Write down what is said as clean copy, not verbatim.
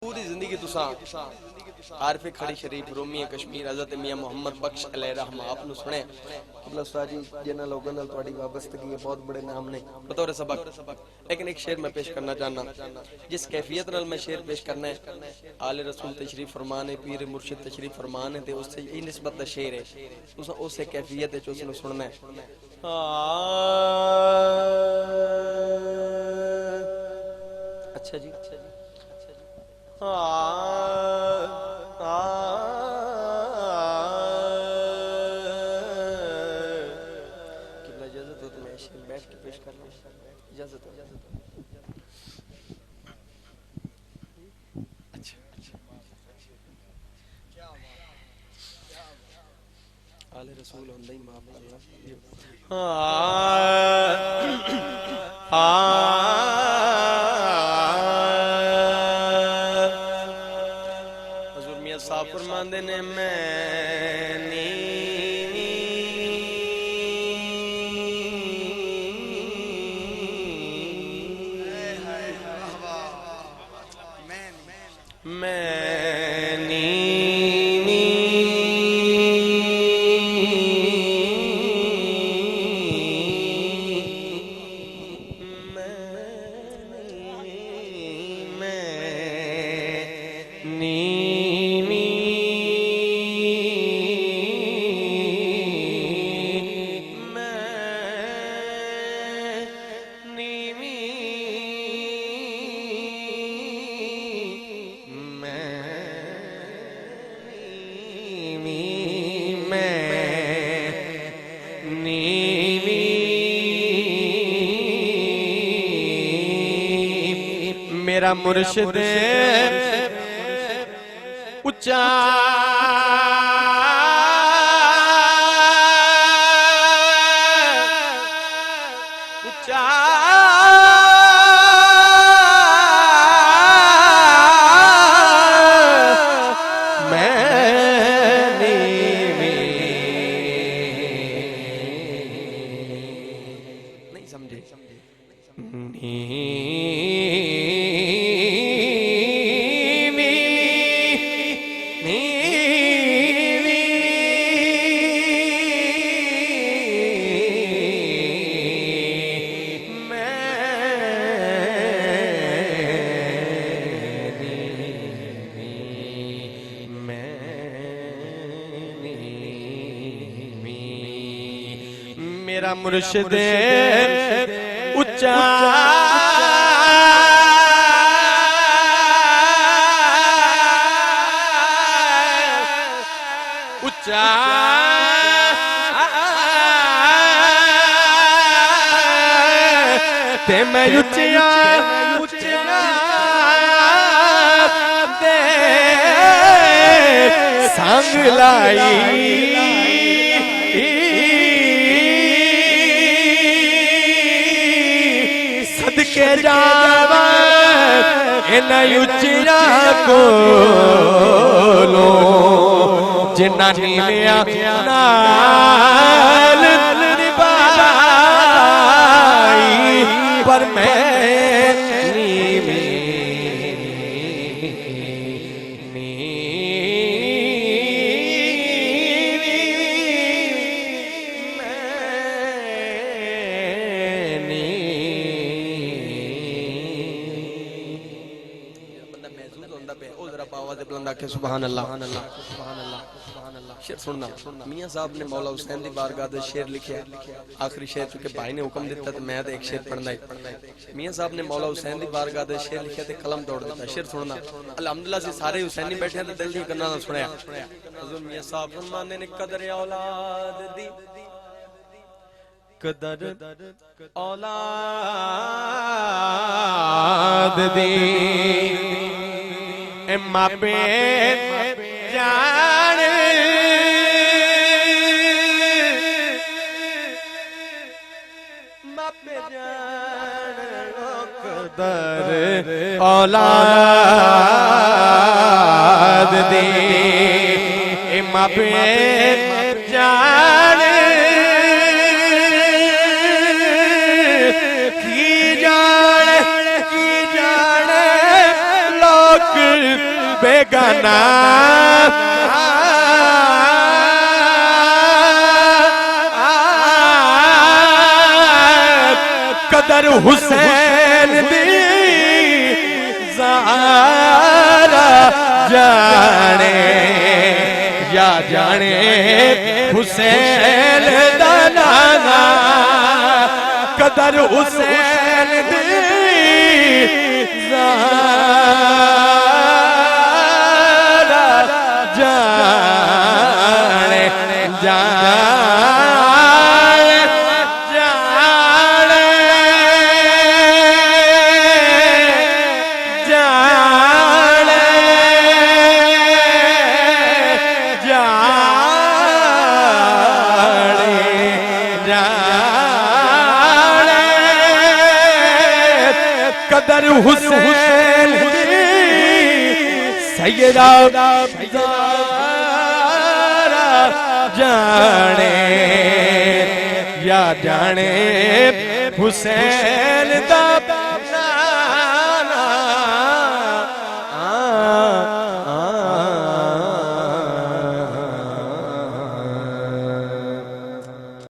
पूरी जिंदगी तुसा आरिफ खड़ी शरीफ रूमी कश्मीर हजरत मियां मोहम्मद बख्श अलैहि रहमा आपनु सुने मतलब उस्ताद जी जिन्हां लोगों नाल तुहाडी वाबस्तगी है बहुत बड़े नाम ने बतौर सबक। लेकिन एक शेर मैं पेश करना चाहना जिस कैफियत नाल मैं शेर पेश करना है आले रसूल तशरीफ फरमान है पीर मुर्शिद तशरीफ फरमान है ते उससे ई निस्बत दा शेर है तुसा उस कैफियत विच उसनु सुनना है। अच्छा जी किबला इजाजत हो तो मैं शेर बैठ के पेश कर लूं इजाजत हो। अच्छा आले रसूल होंदा ही माफ करना हजूर मियां साहब फरमांदे ने मेरा मुर्शिद उच्चा उच्चा नहीं समझे मेरा मुर्शिद उच्चा उच्चा ते मैं उच्चिया उच्चिया दे संग लाई सदके जावा इन उच्चिया कोलो जिन्ना नीलिया नाल निभाई पर मैं नीवी सुभान अल्लाह शेर सुनना। मियां साहब ने मौला हुसैन दी बारगाह दे शेर लिखे आखिरी शेर चूंकि भाई ने हुक्म दिता तो मैं तो एक शेर पढ़ना है। मियां साहब ने मौला हुसैन दी बारगाह दे शेर लिखे ते कलम तोड़ दिता। शेर सुनना अल्हम्दुलिल्लाह से सारे हुसैनी बैठे ते दिल दी करना सुनया। हजूर मियां साहब फरमांदे ने कदर औलाद दी कदर औलाद दी मापे जान मापे जान कदर औलाद दे मापे जान की जाने लोग दाना कदर हुसैन दी ज़ारा जाने या जाने हुसैन दा नाना कदर हुसैन दी ज़ारा जाने जाने कदर हुसैन सैयदा जाने या जाने हुसैन दा